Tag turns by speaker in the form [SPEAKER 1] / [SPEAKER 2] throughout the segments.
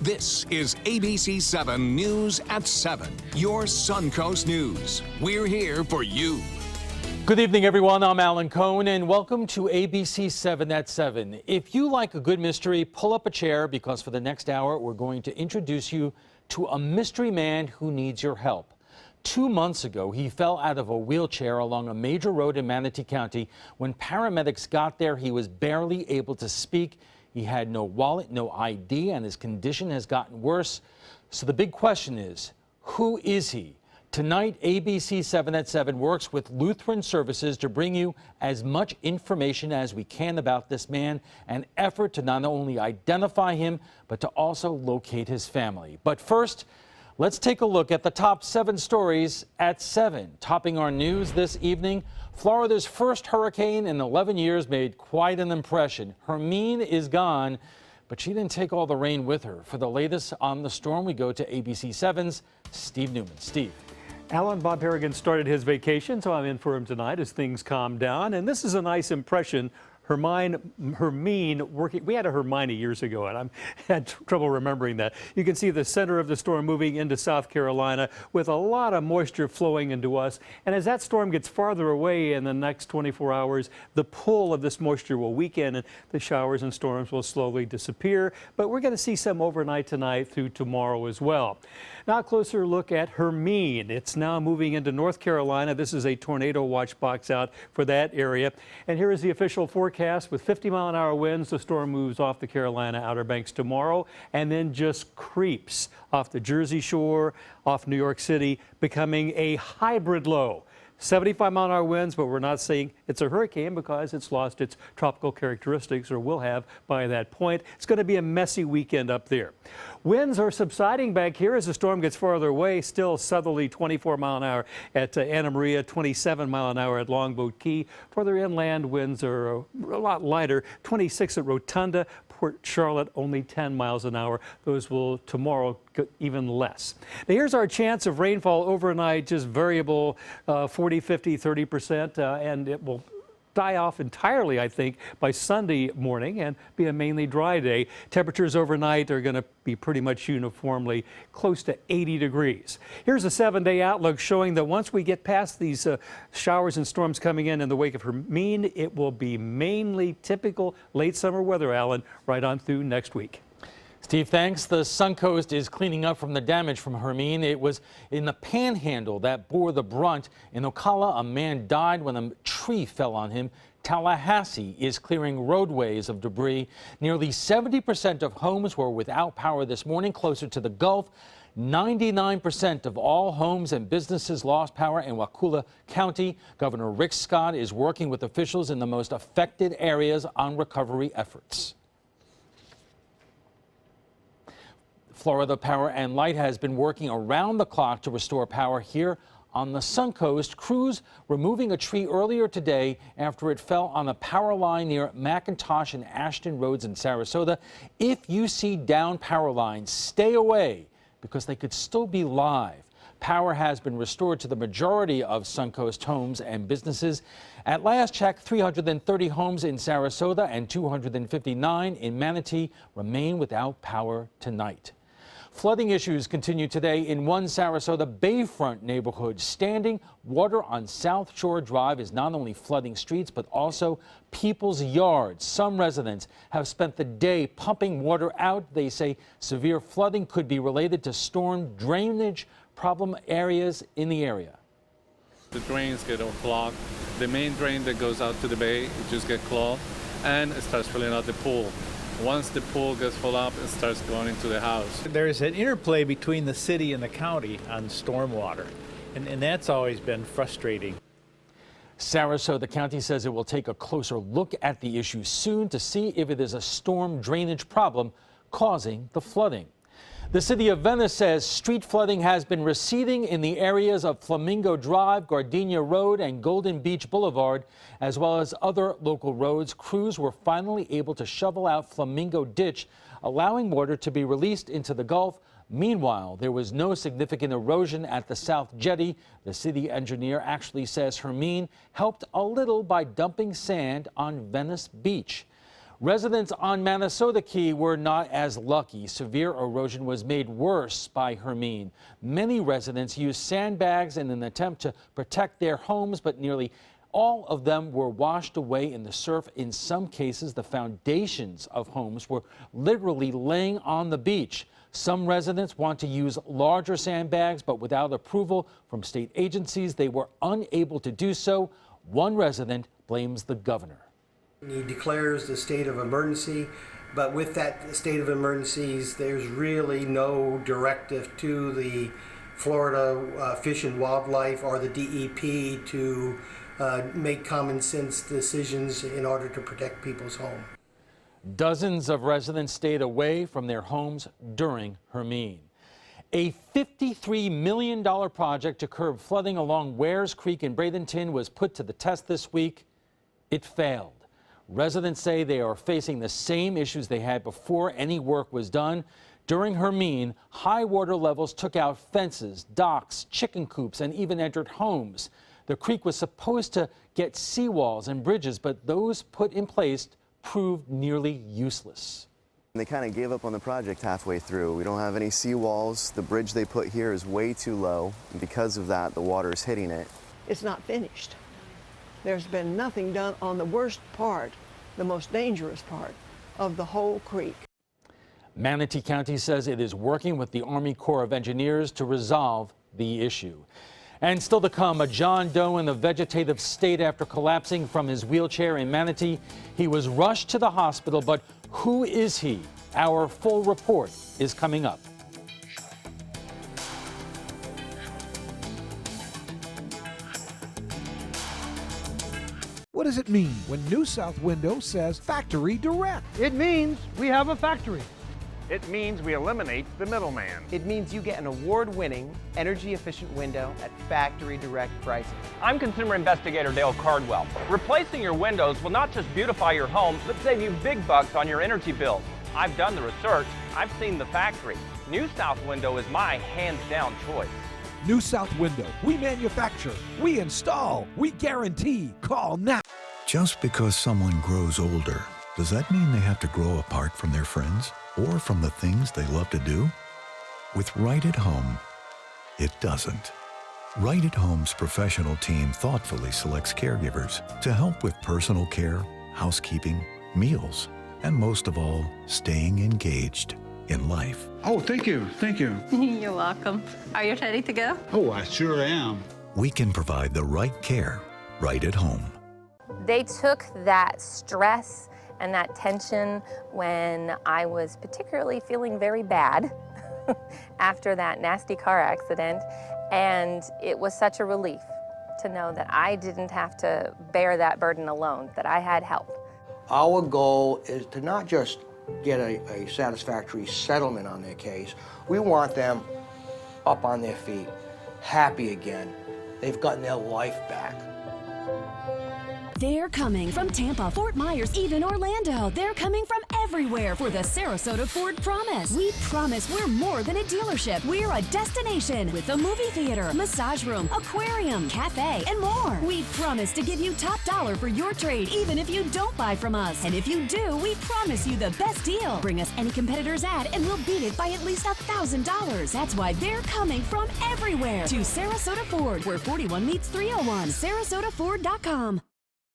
[SPEAKER 1] This is ABC7 News at 7, your Suncoast News. We're here for you.
[SPEAKER 2] Good evening, everyone. I'm Alan Cohn, and welcome to ABC7 at 7. If you like a good mystery, pull up a chair, because for the next hour, we're going to introduce you to a mystery man who needs your help. 2 months ago, he fell out of a wheelchair along a major road in Manatee County. When paramedics got there, he was barely able to speak. He had no wallet, no ID, and his condition has gotten worse. So the big question is, who is he? Tonight, ABC7 at 7 works with Lutheran Services to bring you as much information as we can about this man, an effort to not only identify him, but to also locate his family. But first, let's take a look at the top 7 stories at 7. Topping our news this evening, Florida's first hurricane in 11 years made quite an impression. Hermine is gone, but she didn't take all the rain with her. For the latest on the storm, we go to ABC7's Steve Newman. Steve.
[SPEAKER 3] Alan, Bob Harrigan started his vacation, so I'm in for him tonight as things calm down. And this is a nice impression. Hermine working. We had a Hermione years ago, and I had trouble remembering that. You can see the center of the storm moving into South Carolina with a lot of moisture flowing into us. And as that storm gets farther away in the next 24 hours, the pull of this moisture will weaken and the showers and storms will slowly disappear. But we're going to see some overnight tonight through tomorrow as well. Now a closer look at Hermine. It's now moving into North Carolina. This is a tornado watch box out for that area. And here is the official forecast. With 50-mile-an-hour winds, the storm moves off the Carolina Outer Banks tomorrow and then just creeps off the Jersey Shore, off New York City, becoming a hybrid low. 75-mile-an-hour winds, but we're not saying it's a hurricane because it's lost its tropical characteristics, or will have by that point. It's going to be a messy weekend up there. Winds are subsiding back here as the storm gets farther away. Still southerly 24-mile-an-hour at Anna Maria, 27-mile-an-hour at Longboat Key. Further inland, winds are a lot lighter, 26 at Rotunda. Port Charlotte, only 10 miles an hour. Those will tomorrow go even less. Now here's our chance of rainfall overnight, just variable, 40, 50, 30%, and it will die off entirely, I think, by Sunday morning and be a mainly dry day. Temperatures overnight are going to be pretty much uniformly close to 80 degrees. Here's a 7-day outlook showing that once we get past these showers and storms coming in the wake of Hermine, it will be mainly typical late summer weather, Alan, right on through next week.
[SPEAKER 2] Steve, thanks. The Suncoast is cleaning up from the damage from Hermine. It was in the Panhandle that bore the brunt. In Ocala, a man died when a tree fell on him. Tallahassee is clearing roadways of debris. Nearly 70% of homes were without power this morning. Closer to the Gulf, 99% of all homes and businesses lost power in Wakulla County. Governor Rick Scott is working with officials in the most affected areas on recovery efforts. Florida Power and Light has been working around the clock to restore power here on the Suncoast. Crews removing a tree earlier today after it fell on a power line near McIntosh and Ashton Roads in Sarasota. If you see down power lines, stay away because they could still be live. Power has been restored to the majority of Suncoast homes and businesses. At last check, 330 homes in Sarasota and 259 in Manatee remain without power tonight. Flooding issues continue today in one Sarasota Bayfront neighborhood. Standing water on South Shore Drive is not only flooding streets, but also people's yards. Some residents have spent the day pumping water out. They say severe flooding could be related to storm drainage problem areas in the area.
[SPEAKER 4] The drains get all clogged. The main drain that goes out to the bay, it just gets clogged, and it starts filling out the pool. Once the pool gets full up, it starts going into the house.
[SPEAKER 5] There's an interplay between the city and the county on stormwater, and that's always been frustrating.
[SPEAKER 2] Sarasota County says it will take a closer look at the issue soon to see if it is a storm drainage problem causing the flooding. The city of Venice says street flooding has been receding in the areas of Flamingo Drive, Gardenia Road, and Golden Beach Boulevard, as well as other local roads. Crews were finally able to shovel out Flamingo Ditch, allowing water to be released into the Gulf. Meanwhile, there was no significant erosion at the South Jetty. The city engineer actually says Hermine helped a little by dumping sand on Venice Beach. Residents on Minnesota Key were not as lucky. Severe erosion was made worse by Hermine. Many residents used sandbags in an attempt to protect their homes, but nearly all of them were washed away in the surf. In some cases, the foundations of homes were literally laying on the beach. Some residents want to use larger sandbags, but without approval from state agencies, they were unable to do so. One resident blames the governor.
[SPEAKER 6] He declares the state of emergency, but with that state of emergencies, there's really no directive to the Florida Fish and Wildlife or the DEP to make common sense decisions in order to protect people's home.
[SPEAKER 2] Dozens of residents stayed away from their homes during Hermine. A $53 million project to curb flooding along Wares Creek in Bradenton was put to the test this week. It failed. Residents say they are facing the same issues they had before any work was done. During Hermine, high water levels took out fences, docks, chicken coops, and even entered homes. The creek was supposed to get seawalls and bridges, but those put in place proved nearly useless.
[SPEAKER 7] They kind of gave up on the project halfway through. We don't have any seawalls. The bridge they put here is way too low, and because of that, the water is hitting it.
[SPEAKER 8] It's not finished. There's been nothing done on the worst part, the most dangerous part of the whole creek.
[SPEAKER 2] Manatee County says it is working with the Army Corps of Engineers to resolve the issue. And still to come, a John Doe in a vegetative state after collapsing from his wheelchair in Manatee. He was rushed to the hospital, but who is he? Our full report is coming up.
[SPEAKER 9] What does it mean when New South Window says Factory Direct?
[SPEAKER 10] It means we have a factory.
[SPEAKER 11] It means we eliminate the middleman.
[SPEAKER 12] It means you get an award-winning, energy-efficient window at factory direct prices.
[SPEAKER 13] I'm consumer investigator Dale Cardwell. Replacing your windows will not just beautify your home, but save you big bucks on your energy bills. I've done the research. I've seen the factory. New South Window is my hands-down choice.
[SPEAKER 9] New South Window. We manufacture, we install, we guarantee. Call now.
[SPEAKER 14] Just because someone grows older, does that mean they have to grow apart from their friends or from the things they love to do? With Right at Home, it doesn't. Right at Home's professional team thoughtfully selects caregivers to help with personal care, housekeeping, meals, and most of all, staying engaged in life.
[SPEAKER 15] Oh, thank you, thank you.
[SPEAKER 16] You're welcome. Are you ready to go?
[SPEAKER 15] Oh, I sure am.
[SPEAKER 14] We can provide the right care right at home.
[SPEAKER 17] They took that stress and that tension when I was particularly feeling very bad after that nasty car accident, and it was such a relief to know that I didn't have to bear that burden alone, that I had help.
[SPEAKER 18] Our goal is to not just get a satisfactory settlement on their case. We want them up on their feet, happy again. They've gotten their life back.
[SPEAKER 19] They're coming from Tampa, Fort Myers, even Orlando. They're coming from everywhere for the Sarasota Ford Promise. We promise we're more than a dealership. We're a destination with a movie theater, massage room, aquarium, cafe, and more. We promise to give you top dollar for your trade, even if you don't buy from us. And if you do, we promise you the best deal. Bring us any competitor's ad and we'll beat it by at least $1,000. That's why they're coming from everywhere to Sarasota Ford, where 41 meets 301. SarasotaFord.com.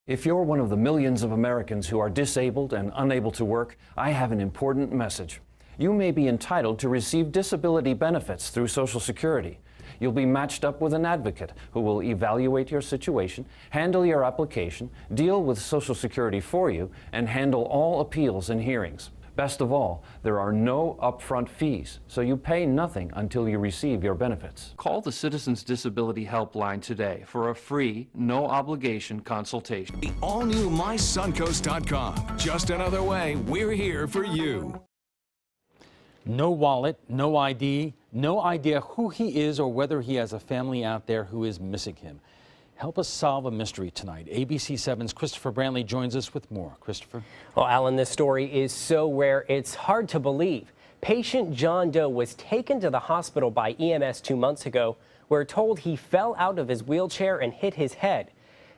[SPEAKER 20] If you're one of the millions of Americans who are disabled and unable to work, I have an important message. You may be entitled to receive disability benefits through Social Security. You'll be matched up with an advocate who will evaluate your situation, handle your application, deal with Social Security for you, and handle all appeals and hearings. Best of all, there are no upfront fees, so you pay nothing until you receive your benefits. Call the Citizens Disability Helpline today for a free, no-obligation consultation.
[SPEAKER 1] The all-new mysuncoast.com. Just another way we're here for you.
[SPEAKER 2] No wallet, no ID, no idea who he is or whether he has a family out there who is missing him. Help us solve a mystery tonight. ABC7's Christopher Brantley joins us with more. Christopher?
[SPEAKER 12] Well, Alan, this story is so rare, it's hard to believe. Patient John Doe was taken to the hospital by EMS 2 months ago. We're told he fell out of his wheelchair and hit his head.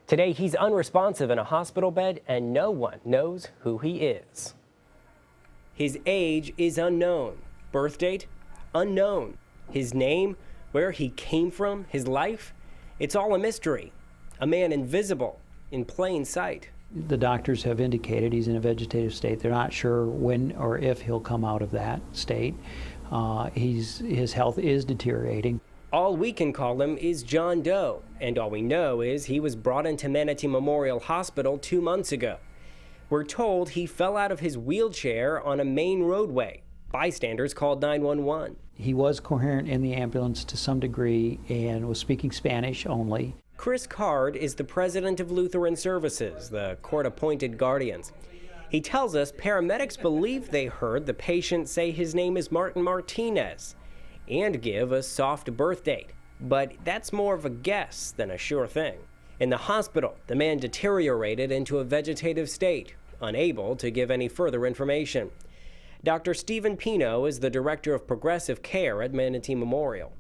[SPEAKER 12] Today, he's unresponsive in a hospital bed, and no one knows who he is. His age is unknown. Birth date? Unknown. His name? Where he came from? His life? It's all a mystery. A man invisible, in plain sight.
[SPEAKER 21] The doctors have indicated he's in a vegetative state. They're not sure when or if he'll come out of that state. His health is deteriorating.
[SPEAKER 12] All we can call him is John Doe, and all we know is he was brought into Manatee Memorial Hospital 2 months ago. We're told he fell out of his wheelchair on a main roadway. Bystanders called 911.
[SPEAKER 21] He was coherent in the ambulance to some degree and was speaking Spanish only.
[SPEAKER 12] Chris Card is the president of Lutheran Services, the court-appointed guardians. He tells us paramedics believe they heard the patient say his name is Martin Martinez and give a soft birth date, but that's more of a guess than a sure thing. In the hospital, the man deteriorated into a vegetative state, unable to give any further information. Dr. Stephen Pino is the director of progressive care at Manatee Memorial.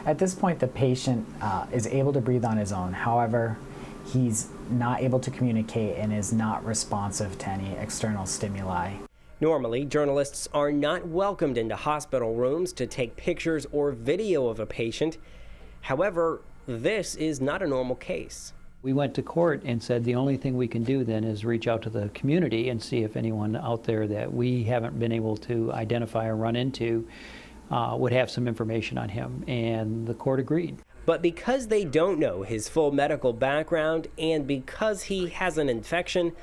[SPEAKER 22] At this point, the patient is able to breathe on his own. However, he's not able to communicate and is not responsive to any external stimuli.
[SPEAKER 12] Normally, journalists are not welcomed into hospital rooms to take pictures or video of a patient. However, this is not a normal case.
[SPEAKER 21] We went to court and said the only thing we can do then is reach out to the community and see if anyone out there that we haven't been able to identify or run into would have some information on him, and the court agreed.
[SPEAKER 12] But because they don't know his full medical background and because he has an infection,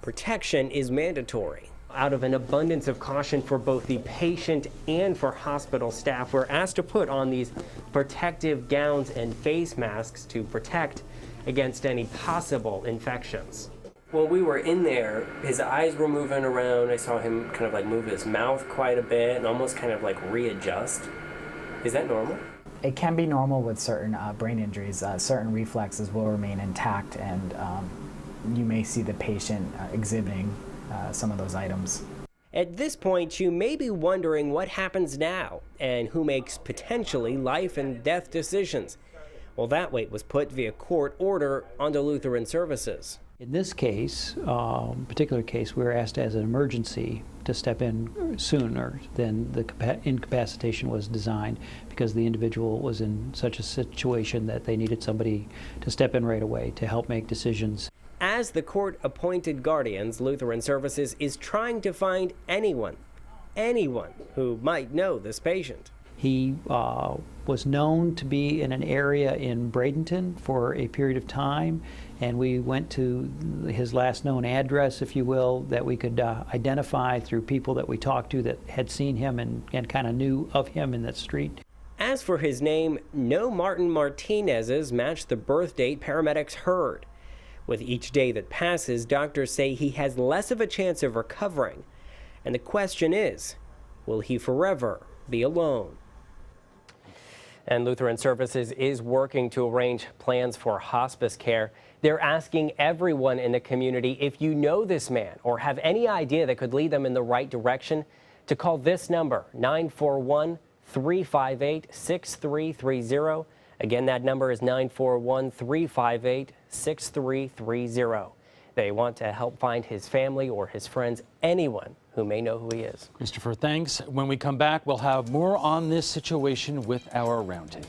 [SPEAKER 12] protection is mandatory. Out of an abundance of caution for both the patient and for hospital staff, we're asked to put on these protective gowns and face masks to protect against any possible infections. When we were in there, his eyes were moving around. I saw him kind of like move his mouth quite a bit and almost kind of like readjust. Is that normal?
[SPEAKER 22] It can be normal with certain brain injuries. Certain reflexes will remain intact, and you may see the patient exhibiting some of those items.
[SPEAKER 12] At this point, you may be wondering what happens now and who makes potentially life and death decisions. Well, that weight was put via court order onto Lutheran Services.
[SPEAKER 21] In this case, particular case, we were asked as an emergency to step in sooner than the incapacitation was designed, because the individual was in such a situation that they needed somebody to step in right away to help make decisions.
[SPEAKER 12] As the court-appointed guardians, Lutheran Services is trying to find anyone who might know this patient.
[SPEAKER 21] He was known to be in an area in Bradenton for a period of time, and we went to his last known address, if you will, that we could identify through people that we talked to that had seen him and kind of knew of him in that street.
[SPEAKER 12] As for his name, no Martin Martinez's matched the birth date paramedics heard. With each day that passes, doctors say he has less of a chance of recovering. And the question is, will he forever be alone? And Lutheran Services is working to arrange plans for hospice care. They're asking everyone in the community, if you know this man or have any idea that could lead them in the right direction, to call this number, 941-358-6330. Again, that number is 941-358-6330. They want to help find his family or his friends, anyone who may know who he is.
[SPEAKER 2] Christopher, thanks. When we come back, we'll have more on this situation with our roundtable.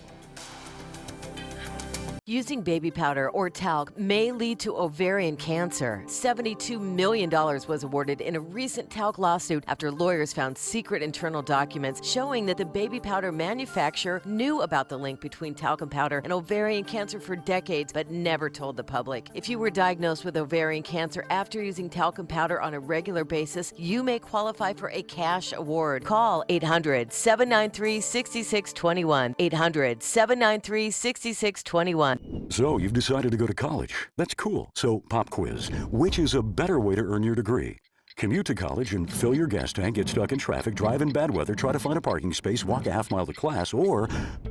[SPEAKER 23] Using baby powder or talc may lead to ovarian cancer. $72 million was awarded in a recent talc lawsuit after lawyers found secret internal documents showing that the baby powder manufacturer knew about the link between talcum powder and ovarian cancer for decades, but never told the public. If you were diagnosed with ovarian cancer after using talcum powder on a regular basis, you may qualify for a cash award. Call 800-793-6621. 800-793-6621.
[SPEAKER 24] So you've decided to go to college. That's cool. So pop quiz. Which is a better way to earn your degree? Commute to college and fill your gas tank, get stuck in traffic, drive in bad weather, try to find a parking space, walk a half mile to class, or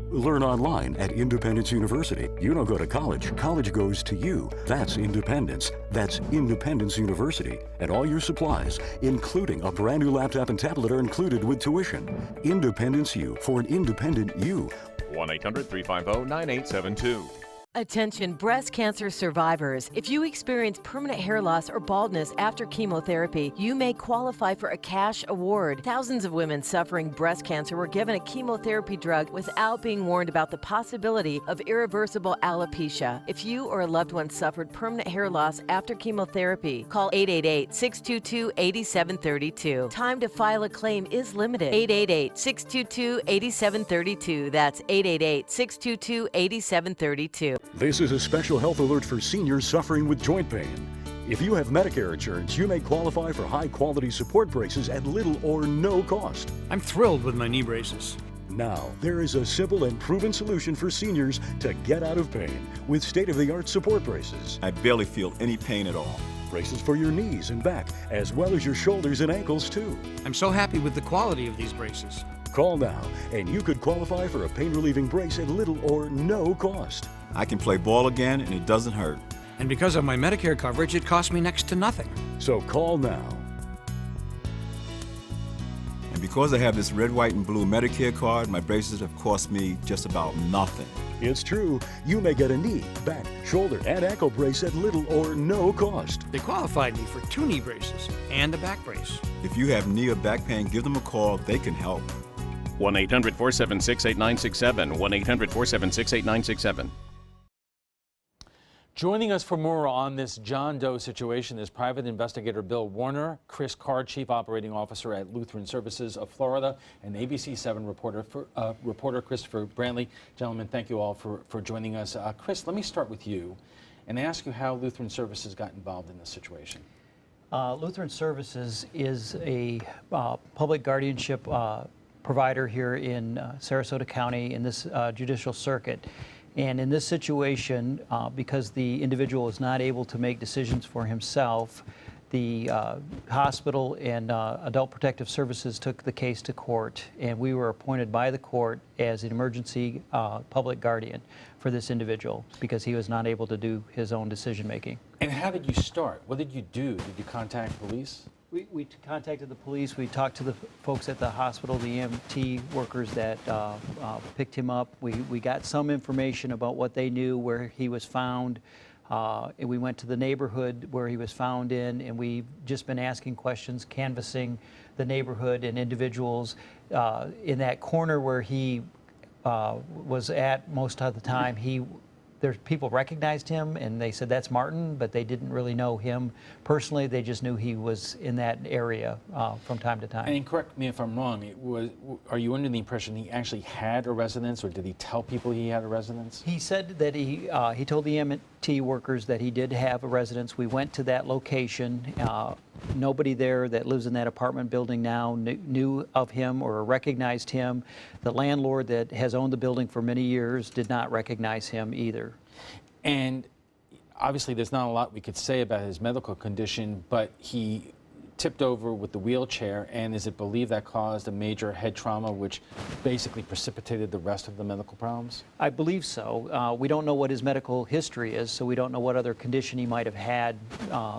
[SPEAKER 24] learn online at Independence University. You don't go to college. College goes to you. That's independence. That's Independence University. And all your supplies, including a brand new laptop and tablet, are included with tuition. Independence U for an independent you.
[SPEAKER 25] 1-800-350-9872.
[SPEAKER 23] Attention breast cancer survivors. If you experience permanent hair loss or baldness after chemotherapy, you may qualify for a cash award. Thousands of women suffering breast cancer were given a chemotherapy drug without being warned about the possibility of irreversible alopecia. If you or a loved one suffered permanent hair loss after chemotherapy, call 888-622-8732. Time to file a claim is limited. 888-622-8732. That's 888-622-8732.
[SPEAKER 24] This is a special health alert for seniors suffering with joint pain. If you have Medicare insurance, you may qualify for high-quality support braces at little or no cost.
[SPEAKER 10] I'm thrilled with my knee braces.
[SPEAKER 24] Now, there is a simple and proven solution for seniors to get out of pain with state-of-the-art support braces.
[SPEAKER 3] I barely feel any pain at all.
[SPEAKER 24] Braces for your knees and back, as well as your shoulders and ankles, too.
[SPEAKER 10] I'm so happy with the quality of these braces.
[SPEAKER 24] Call now, and you could qualify for a pain-relieving brace at little or no cost.
[SPEAKER 3] I can play ball again, and it doesn't hurt.
[SPEAKER 10] And because of my Medicare coverage, it costs me next to nothing.
[SPEAKER 24] So call now.
[SPEAKER 3] And because I have this red, white, and blue Medicare card, my braces have cost me just about nothing.
[SPEAKER 24] It's true. You may get a knee, back, shoulder, and ankle brace at little or no cost.
[SPEAKER 10] They qualified me for 2 knee braces and a back brace.
[SPEAKER 3] If you have knee or back pain, give them a call. They can help.
[SPEAKER 4] 1-800-476-8967. 1-800-476-8967.
[SPEAKER 2] Joining us for more on this John Doe situation is private investigator Bill Warner, Chris Carr, Chief Operating Officer at Lutheran Services of Florida, and ABC7 reporter Christopher Brantley. Gentlemen, thank you all for joining us. Chris, let me start with you and ask you how Lutheran Services got involved in this situation.
[SPEAKER 21] Lutheran Services is a public guardianship provider here in Sarasota County in this judicial circuit. And in this situation, because the individual is not able to make decisions for himself, the hospital and Adult Protective Services took the case to court, and we were appointed by the court as an emergency public guardian for this individual because he was not able to do his own decision making.
[SPEAKER 2] And how did you start? What did you do? Did you contact police?
[SPEAKER 21] We contacted the police. We talked to the folks at the hospital, the EMT workers that picked him up. We got some information about what they knew, where he was found. And we went to the neighborhood where he was found in, and we've just been asking questions, canvassing the neighborhood and individuals. In that corner where he was at most of the time, there's people recognized him and they said that's Martin, but they didn't really know him personally. They just knew he was in that area from time to time.
[SPEAKER 2] And correct me if I'm wrong, are you under the impression he actually had a residence, or did he tell people he had a residence?
[SPEAKER 21] He said that he told the EMT workers that he did have a residence. We went to that location. Nobody there that lives in that apartment building now knew of him or recognized him. The landlord that has owned the building for many years did not recognize him either.
[SPEAKER 2] And obviously there's not a lot we could say about his medical condition, but he tipped over with the wheelchair, and is it believed that caused a major head trauma which basically precipitated the rest of the medical problems? I believe so.
[SPEAKER 21] We don't know what his medical history is, so we don't know what other condition he might have had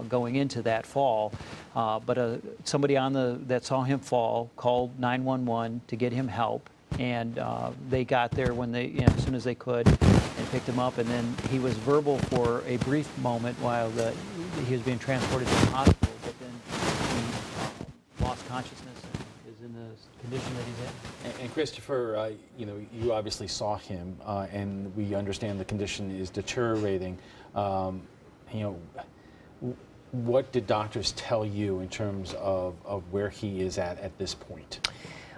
[SPEAKER 21] going into that fall. But somebody that saw him fall called 911 to get him help, and they got there when as soon as they could, and picked him up. And then he was verbal for a brief moment while he was being transported to the hospital, but then he lost consciousness and is in the condition that he's in.
[SPEAKER 2] And Christopher, you obviously saw him, and we understand the condition is deteriorating. What did doctors tell you in terms of where he is at this point?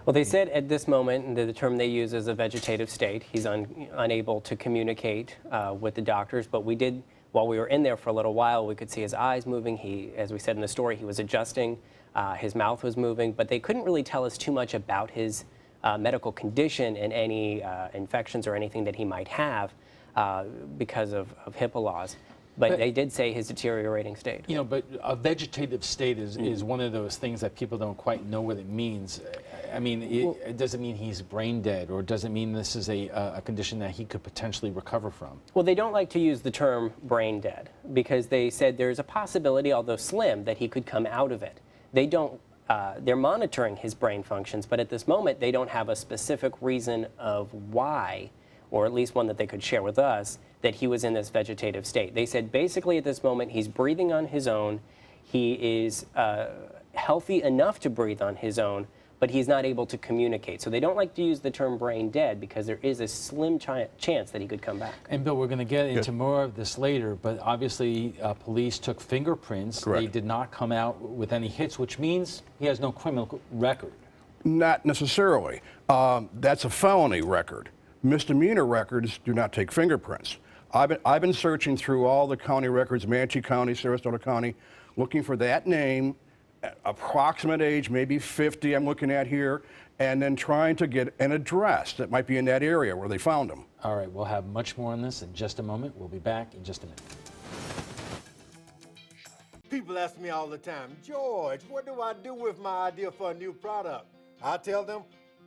[SPEAKER 12] Well, they said at this moment, and the term they use is a vegetative state. He's unable to communicate with the doctors, but we did, while we were in there for a little while, we could see his eyes moving. He, as we said in the story, he was adjusting, his mouth was moving, but they couldn't really tell us too much about his medical condition and any infections or anything that he might have because of HIPAA laws. But they did say his deteriorating state.
[SPEAKER 2] But a vegetative state is one of those things that people don't quite know what it means. I mean, does it mean he's brain dead, or does it mean this is a condition that he could potentially recover from?
[SPEAKER 12] Well, they don't like to use the term brain dead because they said there's a possibility, although slim, that he could come out of it. They don't, they're monitoring his brain functions, but at this moment they don't have a specific reason of why or at least one that they could share with us, that he was in this vegetative state. They said basically at this moment he's breathing on his own. He is healthy enough to breathe on his own, but he's not able to communicate. So they don't like to use the term brain dead because there is a slim chance that he could come back.
[SPEAKER 2] And Bill, we're going to get into more of this later, but obviously police took fingerprints.
[SPEAKER 5] Correct.
[SPEAKER 2] They did not come out with any hits, which means he has no criminal record.
[SPEAKER 5] Not necessarily. That's a felony record. Misdemeanor records do not take fingerprints. I've been searching through all the county records, Manatee County, Sarasota County, looking for that name, approximate age, maybe 50 I'm looking at here, and then trying to get an address that might be in that area where they found him.
[SPEAKER 2] All right, we'll have much more on this in just a moment. We'll be back in just a minute.
[SPEAKER 6] People ask me all the time, George, what do I do with my idea for a new product? I tell them,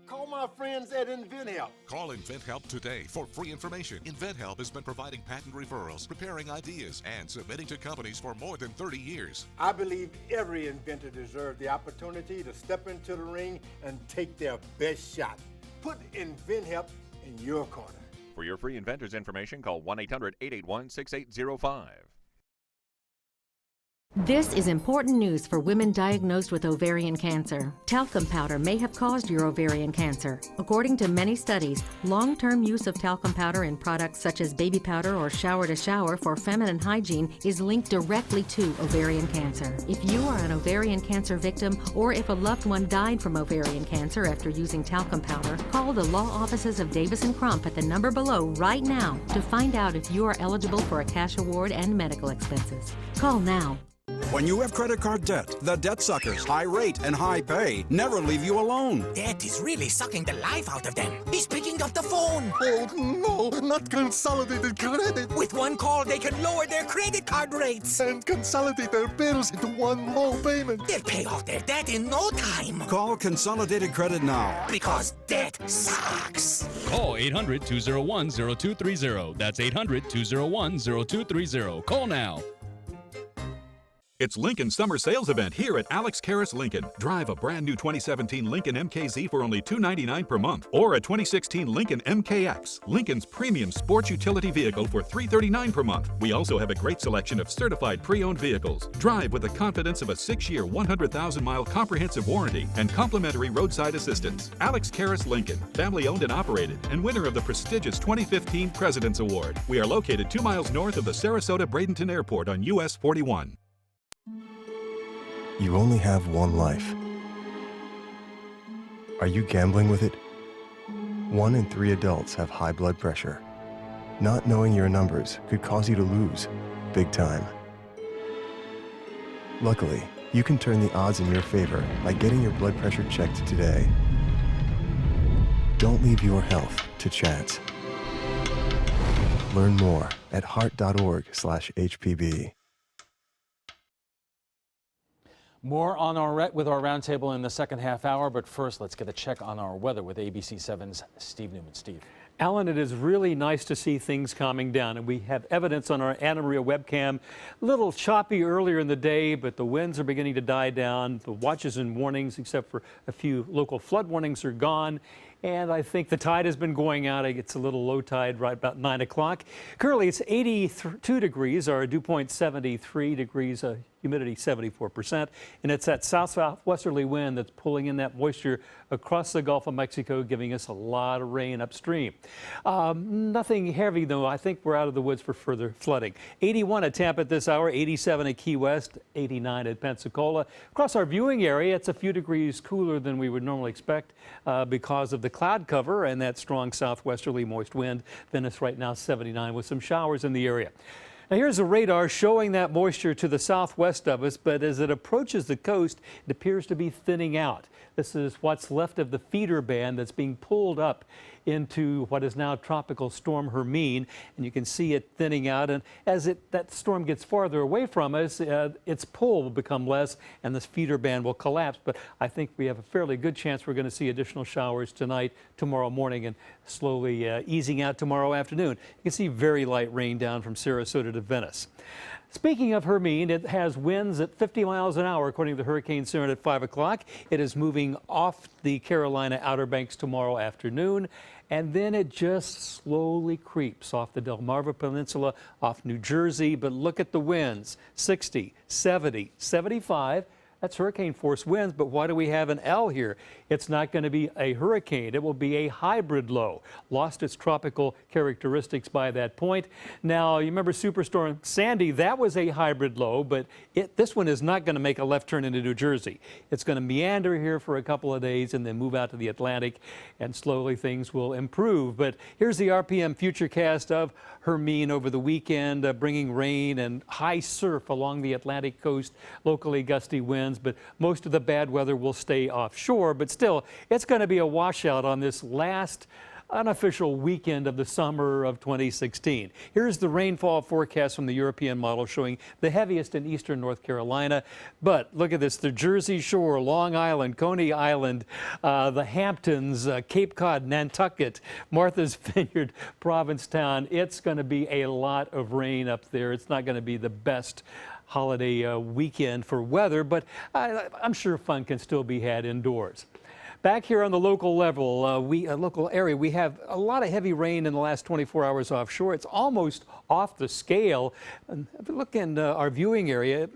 [SPEAKER 6] call my friends at InventHelp.
[SPEAKER 7] Call InventHelp today for free information. InventHelp has been providing patent referrals, preparing ideas, and submitting to companies for more than 30 years.
[SPEAKER 6] I believe every inventor deserves the opportunity to step into the ring and take their best shot. Put InventHelp in your corner.
[SPEAKER 4] For your free inventors information, call 1-800-881-6805.
[SPEAKER 8] This is important news for women diagnosed with ovarian cancer. Talcum powder may have caused your ovarian cancer. According to many studies, long-term use of talcum powder in products such as baby powder or shower-to-shower for feminine hygiene is linked directly to ovarian cancer. If you are an ovarian cancer victim or if a loved one died from ovarian cancer after using talcum powder, call the law offices of Davis & Crump at the number below right now to find out if you are eligible for a cash award and medical expenses. Call now.
[SPEAKER 25] When you have credit card debt, the debt suckers, high rate and high pay, never leave you alone.
[SPEAKER 26] Debt is really sucking the life out of them. He's picking up the phone.
[SPEAKER 27] Oh, no, not Consolidated Credit.
[SPEAKER 26] With one call, they can lower their credit card rates.
[SPEAKER 27] And consolidate their bills into one low payment.
[SPEAKER 26] They'll pay off their debt in no time.
[SPEAKER 25] Call Consolidated Credit now.
[SPEAKER 26] Because debt sucks.
[SPEAKER 28] Call 800-201-0230. That's 800-201-0230. Call now.
[SPEAKER 29] It's Lincoln's summer sales event here at Alex Karras Lincoln. Drive a brand new 2017 Lincoln MKZ for only $299 per month, or a 2016 Lincoln MKX, Lincoln's premium sports utility vehicle for $339 per month. We also have a great selection of certified pre-owned vehicles. Drive with the confidence of a 6-year, 100,000-mile comprehensive warranty and complimentary roadside assistance. Alex Karras Lincoln, family-owned and operated, and winner of the prestigious 2015 President's Award. We are located 2 miles north of the Sarasota-Bradenton Airport on US 41.
[SPEAKER 30] You only have one life. Are you gambling with it? 1 in 3 adults have high blood pressure. Not knowing your numbers could cause you to lose, big time. Luckily, you can turn the odds in your favor by getting your blood pressure checked today. Don't leave your health to chance. Learn more at heart.org/HPB.
[SPEAKER 2] More on with our roundtable in the second half hour, but first let's get a check on our weather with ABC7's Steve Newman. Steve.
[SPEAKER 31] Alan, it is really nice to see things calming down, and we have evidence on our Anna Maria webcam. A little choppy earlier in the day, but the winds are beginning to die down. The watches and warnings, except for a few local flood warnings, are gone. And I think the tide has been going out. It's a little low tide right about 9 o'clock. Currently, it's 82 degrees, our dew point 73 degrees, humidity 74%. And it's that southwesterly wind that's pulling in that moisture across the Gulf of Mexico, giving us a lot of rain upstream. Nothing heavy, though. I think we're out of the woods for further flooding. 81 at Tampa at this hour, 87 at Key West, 89 at Pensacola. Across our viewing area, it's a few degrees cooler than we would normally expect because of the cloud cover and that strong southwesterly moist wind. Venice right now 79 with some showers in the area. Now here's a radar showing that moisture to the southwest of us, but as it approaches the coast, it appears to be thinning out. This is what's left of the feeder band that's being pulled up into what is now Tropical Storm Hermine, and you can see it thinning out. And as that storm gets farther away from us, its pull will become less, and this feeder band will collapse. But I think we have a fairly good chance we're going to see additional showers tonight, tomorrow morning, and slowly easing out tomorrow afternoon. You can see very light rain down from Sarasota to Venice. Speaking of Hermine, it has winds at 50 miles an hour, according to the Hurricane Center at 5 o'clock. It is moving off the Carolina Outer Banks tomorrow afternoon, and then it just slowly creeps off the Delmarva Peninsula, off New Jersey. But look at the winds, 60, 70, 75. That's hurricane force winds, but why do we have an L here? It's not going to be a hurricane. It will be a hybrid low. Lost its tropical characteristics by that point. Now, you remember Superstorm Sandy, that was a hybrid low, but this one is not going to make a left turn into New Jersey. It's going to meander here for a couple of days and then move out to the Atlantic, and slowly things will improve. But here's the RPM futurecast of Hermine over the weekend, bringing rain and high surf along the Atlantic coast, locally gusty winds. But most of the bad weather will stay offshore. But still, it's going to be a washout on this last unofficial weekend of the summer of 2016. Here's the rainfall forecast from the European model, showing the heaviest in eastern North Carolina. But look at this, the Jersey Shore, Long Island, Coney Island, the Hamptons, Cape Cod, Nantucket, Martha's Vineyard, Provincetown. It's going to be a lot of rain up there. It's not going to be the best holiday weekend for weather, but I'm sure fun can still be had indoors. Back here on the local level, local area, we have a lot of heavy rain in the last 24 hours offshore. It's almost off the scale. And if you look in our viewing area,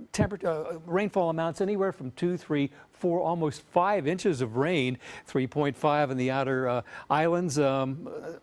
[SPEAKER 31] rainfall amounts anywhere from 2, 3, 4, almost 5 inches of rain. 3.5 in the outer islands,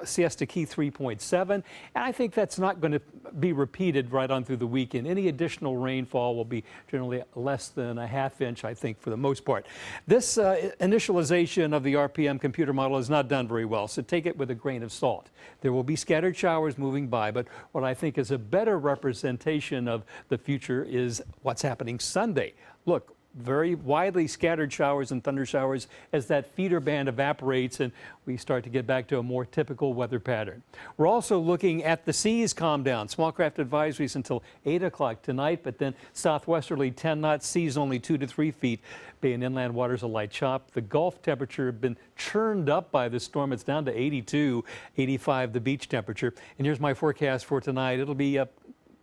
[SPEAKER 31] Siesta Key 3.7. And I think that's not going to be repeated right on through the weekend. Any additional rainfall will be generally less than a ½ inch, I think, for the most part. This initialization of the RPM computer model is not done very well, so take it with a grain of salt. There will be scattered showers moving by, but what I think is a better representation of the future is what's happening Sunday. Look, very widely scattered showers and thunder showers as that feeder band evaporates and we start to get back to a more typical weather pattern. We're also looking at the seas calm down. Small craft advisories until 8 o'clock tonight, but then southwesterly 10 knots, seas only 2 to 3 feet. Bay and inland waters a light chop. The Gulf temperature has been churned up by the storm. It's down to 82, 85 the beach temperature. And here's my forecast for tonight. It'll be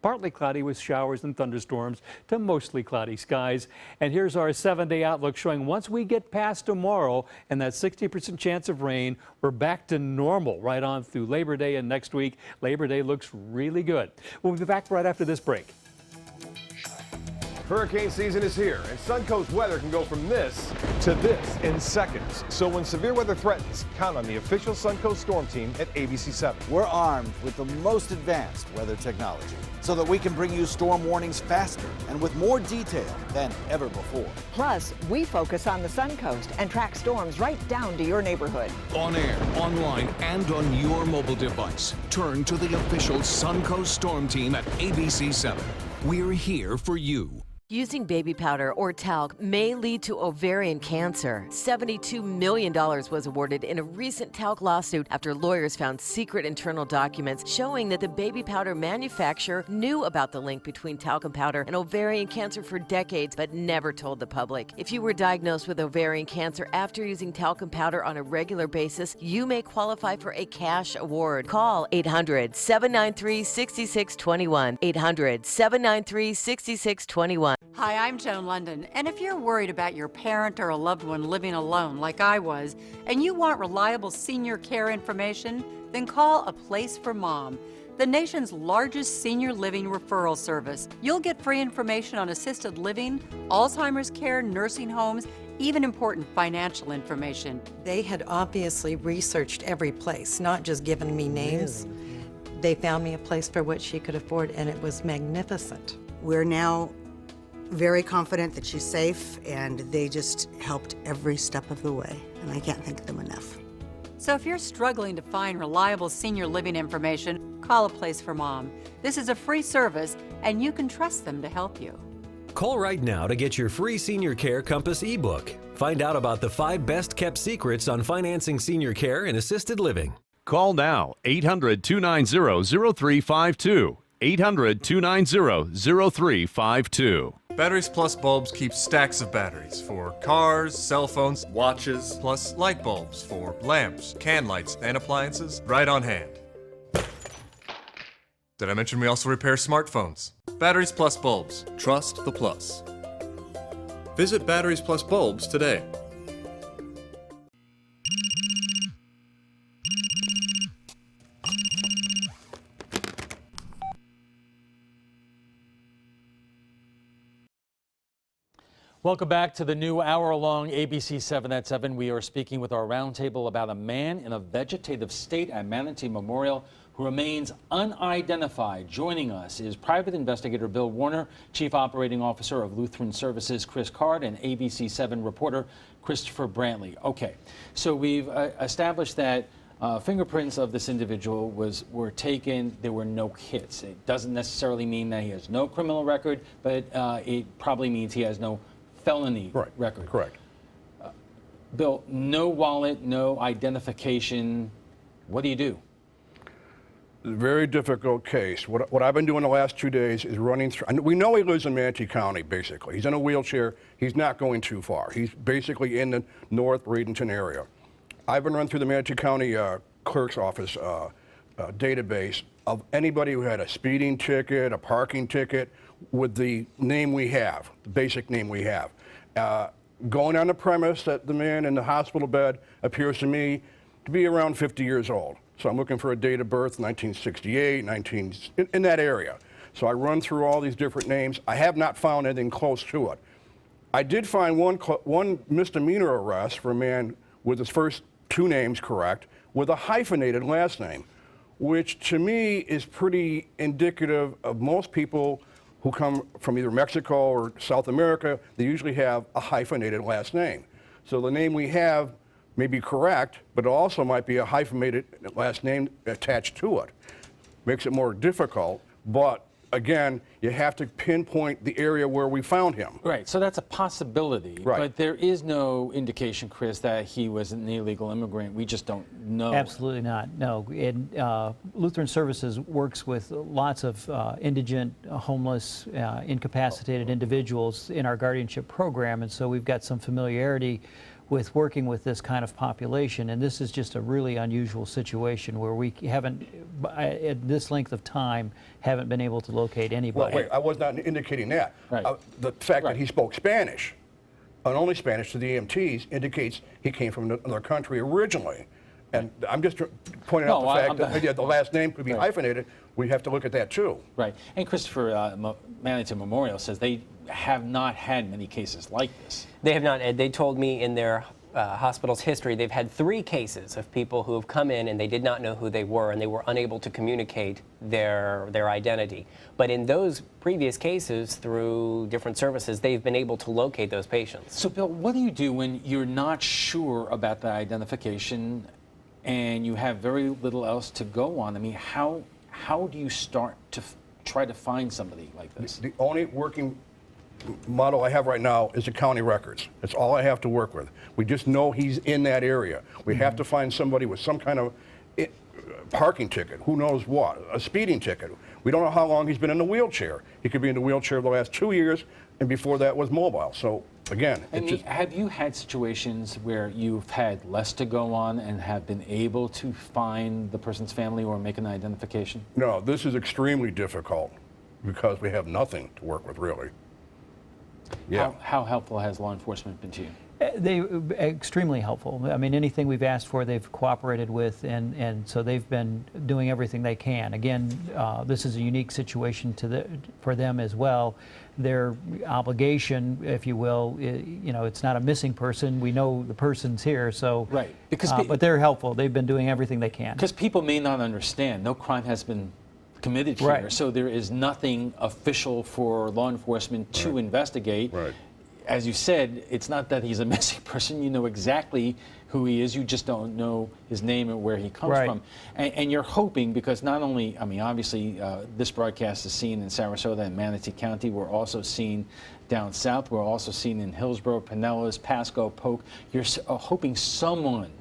[SPEAKER 31] partly cloudy with showers and thunderstorms to mostly cloudy skies. And here's our 7-day outlook showing once we get past tomorrow and that 60% chance of rain, we're back to normal right on through Labor Day and next week. Labor Day looks really good. We'll be back right after this break.
[SPEAKER 9] Hurricane season is here, and Suncoast weather can go from this to this in seconds. So when severe weather threatens, count on the official Suncoast Storm Team at ABC7.
[SPEAKER 11] We're armed with the most advanced weather technology so that we can bring you storm warnings faster and with more detail than ever before.
[SPEAKER 13] Plus, we focus on the Suncoast and track storms right down to your neighborhood.
[SPEAKER 1] On air, online, and on your mobile device. Turn to the official Suncoast Storm Team at ABC7. We're here for you.
[SPEAKER 23] Using baby powder or talc may lead to ovarian cancer. $72 million was awarded in a recent talc lawsuit after lawyers found secret internal documents showing that the baby powder manufacturer knew about the link between talcum powder and ovarian cancer for decades, but never told the public. If you were diagnosed with ovarian cancer after using talcum powder on a regular basis, you may qualify for a cash award. Call 800-793-6621. 800-793-6621.
[SPEAKER 14] Hi, I'm Joan London, and if you're worried about your parent or a loved one living alone like I was, and you want reliable senior care information, then call A Place for Mom, the nation's largest senior living referral service. You'll get free information on assisted living, Alzheimer's care, nursing homes, even important financial information.
[SPEAKER 15] They had obviously researched every place, not just given me names. They found me a place for what she could afford, and it was magnificent.
[SPEAKER 16] We're now very confident that she's safe, and they just helped every step of the way, and I can't thank them enough.
[SPEAKER 14] So if you're struggling to find reliable senior living information, call A Place for Mom. This is a free service, and you can trust them to help you.
[SPEAKER 17] Call right now to get your free Senior Care Compass ebook. Find out about the 5 best-kept secrets on financing senior care and assisted living.
[SPEAKER 18] Call now, 800-290-0352. 800-290-0352.
[SPEAKER 19] Batteries Plus bulbs keep stacks of batteries for cars, cell phones, watches, plus light bulbs for lamps, can lights, and appliances right on hand. Did I mention we also repair smartphones? Batteries Plus Bulbs. Trust the plus. Visit Batteries Plus Bulbs today.
[SPEAKER 2] Welcome back to the new hour-long ABC7 at 7. We are speaking with our roundtable about a man in a vegetative state at Manatee Memorial who remains unidentified. Joining us is private investigator Bill Warner, Chief Operating Officer of Lutheran Services Chris Card, and ABC7 reporter Christopher Brantley. Okay, so we've established that fingerprints of this individual were taken. There were no hits. It doesn't necessarily mean that he has no criminal record, but it probably means he has no felony record.
[SPEAKER 3] Correct.
[SPEAKER 2] Bill, no wallet, no identification. What do you do?
[SPEAKER 3] Very difficult case. What I've been doing the last 2 days is running through. We know he lives in Manatee County, basically. He's in a wheelchair. He's not going too far. He's basically in the North Bradenton area. I've been running through the Manatee County clerk's office database of anybody who had a speeding ticket, a parking ticket, with the name we have, the basic name we have. Going on the premise that the man in the hospital bed appears to me to be around 50 years old. So I'm looking for a date of birth, 1968, in that area. So I run through all these different names. I have not found anything close to it. I did find one misdemeanor arrest for a man with his first 2 names correct, with a hyphenated last name, which to me is pretty indicative of most people who come from either Mexico or South America. They usually have a hyphenated last name. So the name we have may be correct, but it also might be a hyphenated last name attached to it. Makes it more difficult, but again, you have to pinpoint the area where we found him.
[SPEAKER 2] Right, so that's a possibility, but there is no indication, Chris, that he was an illegal immigrant. We just don't know.
[SPEAKER 31] Absolutely not, no. And Lutheran Services works with lots of indigent, homeless, incapacitated individuals in our guardianship program, and so we've got some familiarity with working with this kind of population, and this is just a really unusual situation where we haven't, at this length of time, haven't been able to locate anybody.
[SPEAKER 3] Well, wait, I was not indicating that. The fact that he spoke Spanish, and only Spanish to the EMTs, indicates he came from another country originally. And I'm just pointing out the fact that the last name could be hyphenated. We have to look at that too.
[SPEAKER 2] Right, and Christopher, Manatee Memorial says they have not had many cases like this.
[SPEAKER 5] They have not. They told me in their hospital's history they've had 3 cases of people who have come in and they did not know who they were and they were unable to communicate their identity. But in those previous cases, through different services, they've been able to locate those patients.
[SPEAKER 2] So Bill, what do you do when you're not sure about the identification and you have very little else to go on? I mean, how do you start to try to find somebody like this?
[SPEAKER 3] The only working model I have right now is the county records. That's all I have to work with. We just know he's in that area. We have to find somebody with some kind of parking ticket, who knows what, a speeding ticket. We don't know how long he's been in the wheelchair. He could be in the wheelchair the last 2 years, and before that was mobile. So again,
[SPEAKER 2] have you had situations where you've had less to go on and have been able to find the person's family or make an identification?
[SPEAKER 3] No, this is extremely difficult because we have nothing to work with, really. Yeah.
[SPEAKER 2] How helpful has law enforcement been to you?
[SPEAKER 31] They're extremely helpful. I mean, anything we've asked for, they've cooperated with, and so they've been doing everything they can. Again, this is a unique situation for them as well. Their obligation, if you will, it's not a missing person. We know the person's here, so but they're helpful. They've been doing everything they can.
[SPEAKER 2] Because people may not understand. No crime has been committed here, so there is nothing official for law enforcement to investigate. As you said, it's not that he's a missing person. You know exactly who he is. You just don't know his name and where he comes from. And you're hoping, because not only, I mean, obviously this broadcast is seen in Sarasota and Manatee County. We're also seen down south. We're also seen in Hillsborough, Pinellas, Pasco, Polk. You're hoping someone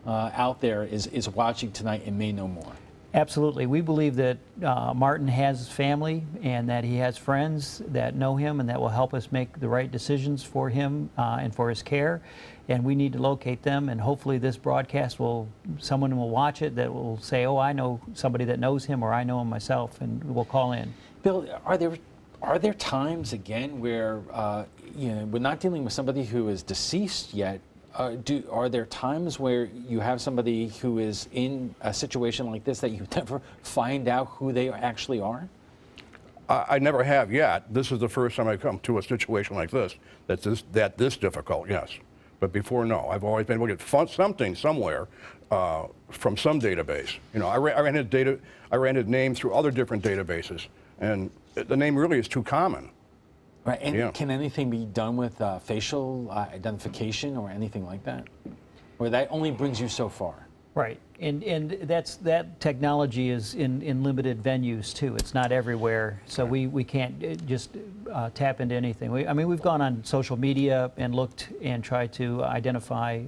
[SPEAKER 2] out there is watching tonight and may know more.
[SPEAKER 31] Absolutely. We believe that Martin has family and that he has friends that know him and that will help us make the right decisions for him and for his care. And we need to locate them, and hopefully this broadcast someone will watch it that will say, oh, I know somebody that knows him, or I know him myself, and we'll call in.
[SPEAKER 2] Bill, are there Are there times, again, where we're not dealing with somebody who is deceased yet? Are there times where you have somebody who is in a situation like this that you never find out who they actually are?
[SPEAKER 3] I never have yet. This is the first time I come to a situation like this that's this difficult, yes. But before, no. I've always been able to get something somewhere from some database. I ran his name through other different databases, and the name really is too common.
[SPEAKER 2] Right, and can anything be done with facial identification or anything like that? Or that only brings you so far?
[SPEAKER 4] Right, and that technology is in limited venues too. It's not everywhere, so we can't just tap into anything. We've gone on social media and looked and tried to identify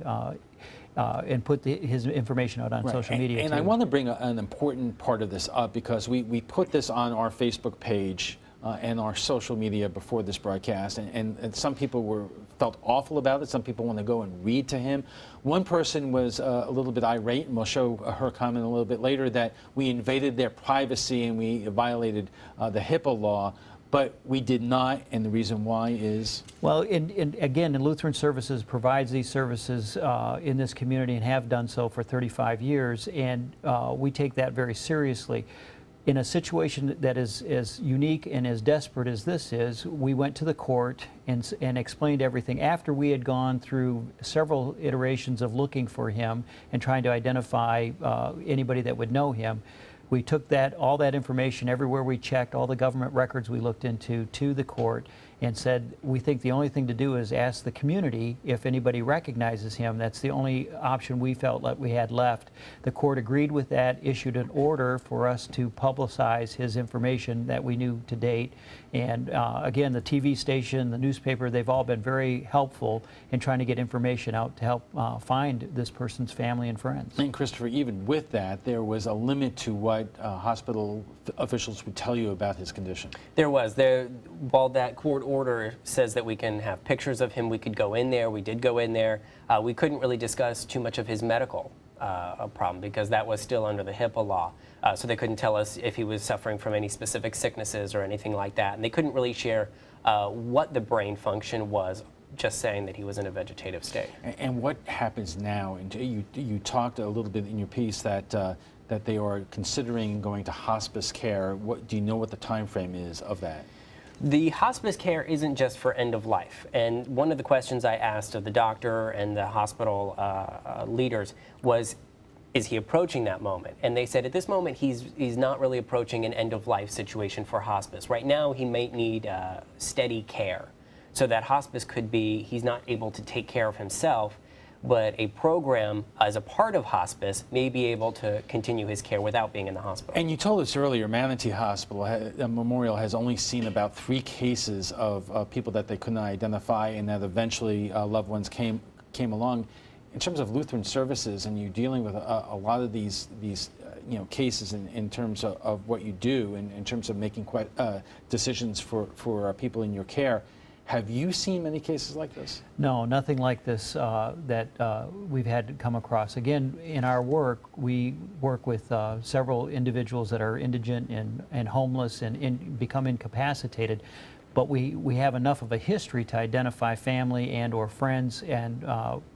[SPEAKER 4] and put his information out on social media
[SPEAKER 2] and
[SPEAKER 4] too.
[SPEAKER 2] I want to bring an important part of this up because we put this on our Facebook page and our social media before this broadcast, and some people felt awful about it. Some people want to go and read to him. One person was a little bit irate, and we'll show her comment a little bit later, that we invaded their privacy and we violated the HIPAA law, but we did not, and the reason why is? Well, again, Lutheran Services provides these services in this community and have done so for 35 years, and we take that very seriously. In a situation that is as unique and as desperate as this is, we went to the court and explained everything after we had gone through several iterations of looking for him and trying to identify anybody that would know him. We took all that information everywhere we checked, all the government records we looked into, to the court, and said we think the only thing to do is ask the community if anybody recognizes him. That's the only option we felt like we had left. The court agreed with that, issued an order for us to publicize his information that we knew to date. And again, the TV station, the newspaper, they've all been very helpful in trying to get information out to help find this person's family and friends. And Christopher, even with that, there was a limit to what hospital officials would tell you about his condition.
[SPEAKER 5] There was. While that court order says that we can have pictures of him, we could go in there. We did go in there. We couldn't really discuss too much of his medical problem because that was still under the HIPAA law. So they couldn't tell us if he was suffering from any specific sicknesses or anything like that. And they couldn't really share what the brain function was, just saying that he was in a vegetative state.
[SPEAKER 2] And what happens now? You talked a little bit in your piece that that they are considering going to hospice care. Do you know what the time frame is of that?
[SPEAKER 5] The hospice care isn't just for end of life. And one of the questions I asked of the doctor and the hospital leaders was, is he approaching that moment? And they said at this moment he's not really approaching an end of life situation for hospice. Right now he might need steady care. So that hospice could be he's not able to take care of himself, but a program as a part of hospice may be able to continue his care without being in the hospital. And you told us earlier, Manatee Hospital Memorial has only seen about 3 cases of people that they couldn't identify and that eventually loved ones came along. In terms of Lutheran Services, and you're dealing with a lot of these cases in terms of what you do, and in terms of making decisions for people in your care, have you seen many cases like this? No, nothing like this that we've had to come across. Again, in our work, we work with several individuals that are indigent and homeless and become incapacitated. But we have enough of a history to identify family and or friends, and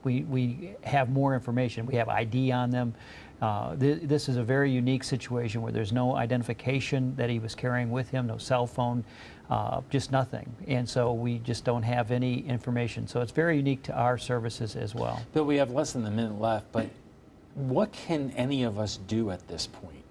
[SPEAKER 5] we have more information. We have ID on them. This is a very unique situation where there's no identification that he was carrying with him, no cell phone, just nothing. And so we just don't have any information. So it's very unique to our services as well. Bill, we have less than a minute left, but what can any of us do at this point?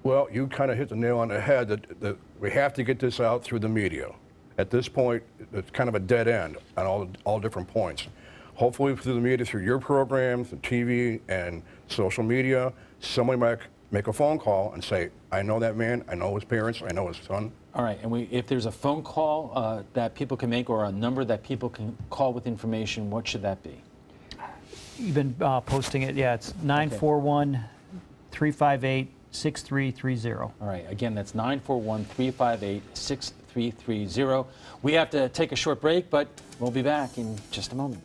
[SPEAKER 3] Well, you kind of hit the nail on the head that we have to get this out through the media. At this point, it's kind of a dead end on all different points. Hopefully through the media, through your programs, the TV and social media, somebody might make a phone call and say, I know that man, I know his parents, I know his son.
[SPEAKER 2] All right, and if there's a phone call that people can make or a number that people can call with information, what should that be? You've been posting it, yeah, it's 941-358-6330. All right, again, that's 941-358-6330. We have to take a short break, but we'll be back in just a moment.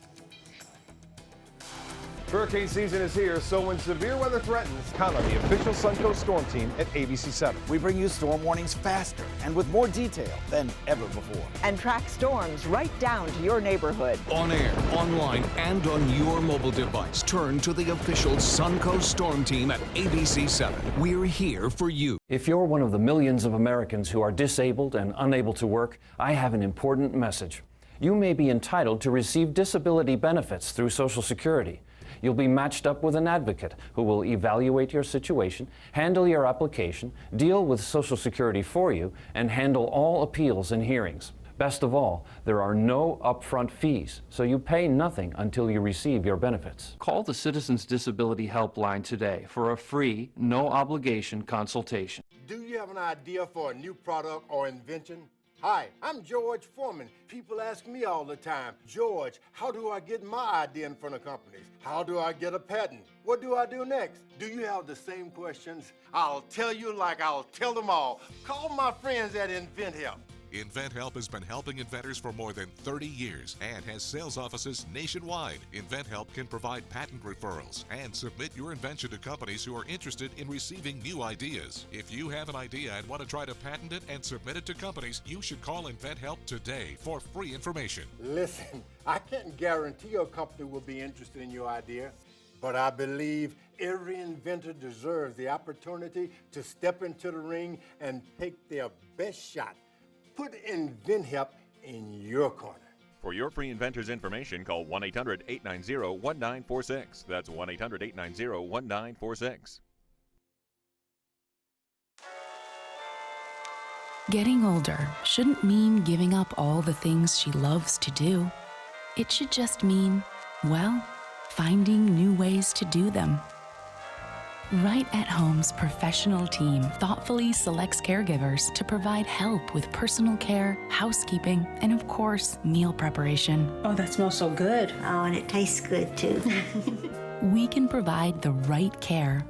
[SPEAKER 9] Hurricane season is here, so when severe weather threatens, count on the official Suncoast Storm Team at ABC7.
[SPEAKER 11] We bring you storm warnings faster and with more detail than ever before.
[SPEAKER 13] And track storms right down to your neighborhood.
[SPEAKER 1] On air, online, and on your mobile device. Turn to the official Suncoast Storm Team at ABC7. We're here for you.
[SPEAKER 6] If you're one of the millions of Americans who are disabled and unable to work, I have an important message. You may be entitled to receive disability benefits through Social Security. You'll be matched up with an advocate who will evaluate your situation, handle your application, deal with Social Security for you, and handle all appeals and hearings. Best of all, there are no upfront fees, so you pay nothing until you receive your benefits. Call the Citizens Disability Helpline today for a free, no-obligation consultation.
[SPEAKER 7] Do you have an idea for a new product or invention? Hi, I'm George Foreman. People ask me all the time, George, how do I get my idea in front of companies? How do I get a patent? What do I do next? Do you have the same questions? I'll tell you like I'll tell them all. Call my friends at InventHelp.
[SPEAKER 8] InventHelp has been helping inventors for more than 30 years and has sales offices nationwide. InventHelp can provide patent referrals and submit your invention to companies who are interested in receiving new ideas. If you have an idea and want to try to patent it and submit it to companies, you should call InventHelp today for free information.
[SPEAKER 7] Listen, I can't guarantee a company will be interested in your idea, but I believe every inventor deserves the opportunity to step into the ring and take their best shot. Put InventHelp in your corner.
[SPEAKER 18] For your free inventors information, call 1-800-890-1946. That's 1-800-890-1946.
[SPEAKER 10] Getting older shouldn't mean giving up all the things she loves to do. It should just mean, well, finding new ways to do them. Right at Home's professional team thoughtfully selects caregivers to provide help with personal care, housekeeping, and of course, meal preparation.
[SPEAKER 12] Oh, that smells so good. Oh, and it tastes good too.
[SPEAKER 10] We can provide the right care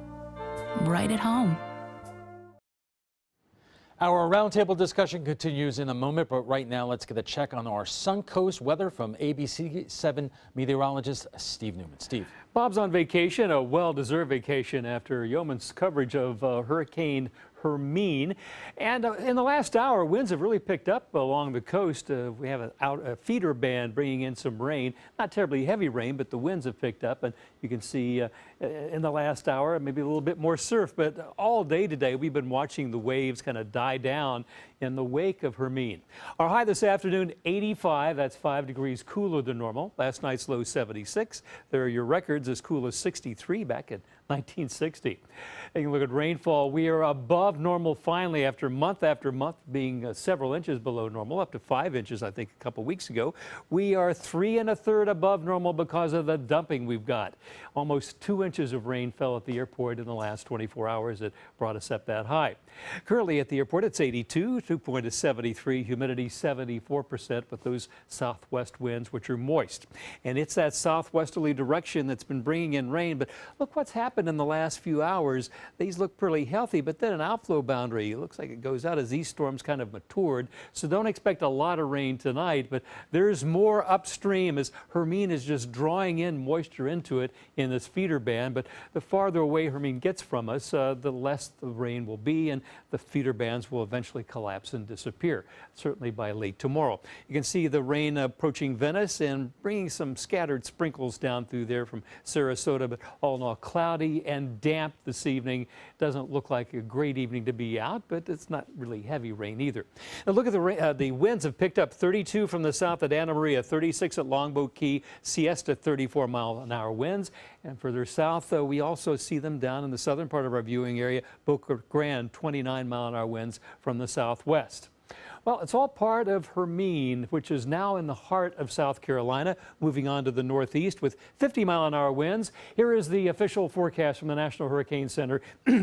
[SPEAKER 10] right at home.
[SPEAKER 2] Our roundtable discussion continues in a moment, but right now let's get a check on our Suncoast weather from ABC7 meteorologist Steve Newman. Steve.
[SPEAKER 31] Bob's on vacation, a well-deserved vacation after Yeoman's coverage of Hurricane Hermine. And in the last hour, winds have really picked up along the coast. We have a feeder band bringing in some rain. Not terribly heavy rain, but the winds have picked up. And you can see in the last hour, maybe a little bit more surf. But all day today, we've been watching the waves kind of die down in the wake of Hermine. Our high this afternoon, 85. That's 5 degrees cooler than normal. Last night's low, 76. There are your records as cool as 63 back in 1960. Taking a look at rainfall, we are above normal finally after month being several inches below normal, up to 5 inches, I think, a couple weeks ago. We are 3 1/3 above normal because of the dumping we've got. Almost 2 inches of rain fell at the airport in the last 24 hours. It brought us up that high. Currently at the airport, it's 82, dew point is 73, humidity 74% with those southwest winds, which are moist. And it's that southwesterly direction that's been bringing in rain. But look what's happened in the last few hours. These look pretty healthy, but then an outflow boundary, it looks like it goes out as these storms kind of matured. So don't expect a lot of rain tonight, but there's more upstream as Hermine is just drawing in moisture into it in this feeder band. But the farther away Hermine gets from us, the less the rain will be, and the feeder bands will eventually collapse and disappear, certainly by late tomorrow. You can see the rain approaching Venice and bringing some scattered sprinkles down through there from Sarasota, but all in all cloudy and damp this evening. Doesn't look like a great evening to be out, but it's not really heavy rain either. Now look at the rain. The winds have picked up 32 from the south at Anna Maria, 36 at Longboat Key, Siesta 34-mile-an-hour winds. And further south, we also see them down in the southern part of our viewing area, Boca Grande, 29-mile-an-hour winds from the southwest. Well, it's all part of Hermine, which is now in the heart of South Carolina, moving on to the northeast with 50-mile-an-hour winds. Here is the official forecast from the National Hurricane Center,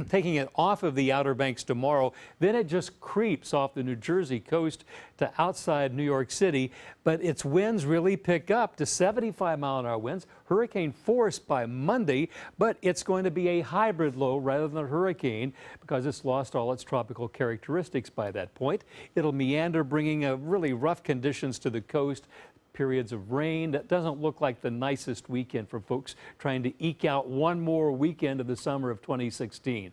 [SPEAKER 31] taking it off of the Outer Banks tomorrow. Then it just creeps off the New Jersey coast to outside New York City, but its winds really pick up to 75-mile-an-hour winds, hurricane force by Monday, but it's going to be a hybrid low rather than a hurricane because it's lost all its tropical characteristics by that point. It'll meander, bringing really rough conditions to the coast, periods of rain. That doesn't look like the nicest weekend for folks trying to eke out one more weekend of the summer of 2016.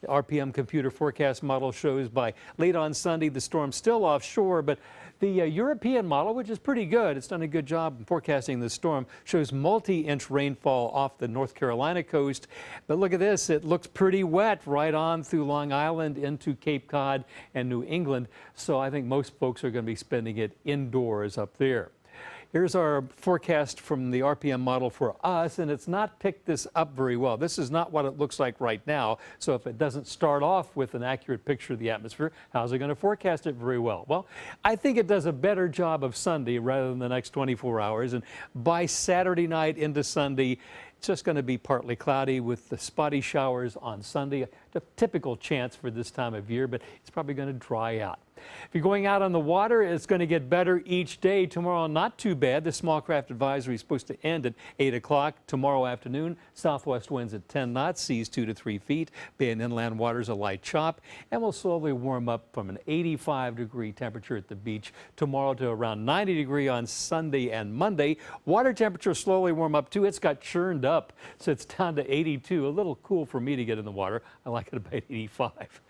[SPEAKER 31] The RPM computer forecast model shows by late on Sunday the storm's still offshore, but the European model, which is pretty good, it's done a good job in forecasting the storm, shows multi-inch rainfall off the North Carolina coast. But look at this, it looks pretty wet right on through Long Island into Cape Cod and New England. So I think most folks are going to be spending it indoors up there. Here's our forecast from the RPM model for us, and it's not picked this up very well. This is not what it looks like right now. So if it doesn't start off with an accurate picture of the atmosphere, how's it going to forecast it very well? Well, I think it does a better job of Sunday rather than the next 24 hours. And by Saturday night into Sunday, it's just going to be partly cloudy with the spotty showers on Sunday. A typical chance for this time of year, but it's probably going to dry out. If you're going out on the water, it's going to get better each day. Tomorrow, not too bad. The small craft advisory is supposed to end at 8 o'clock tomorrow afternoon. Southwest winds at 10 knots, seas 2 to 3 feet. Bay and inland waters a light chop, and will slowly warm up from an 85-degree temperature at the beach tomorrow to around 90 degrees on Sunday and Monday. Water temperature slowly warm up too. It's got churned up, so it's down to 82. A little cool for me to get in the water. I like it about 85.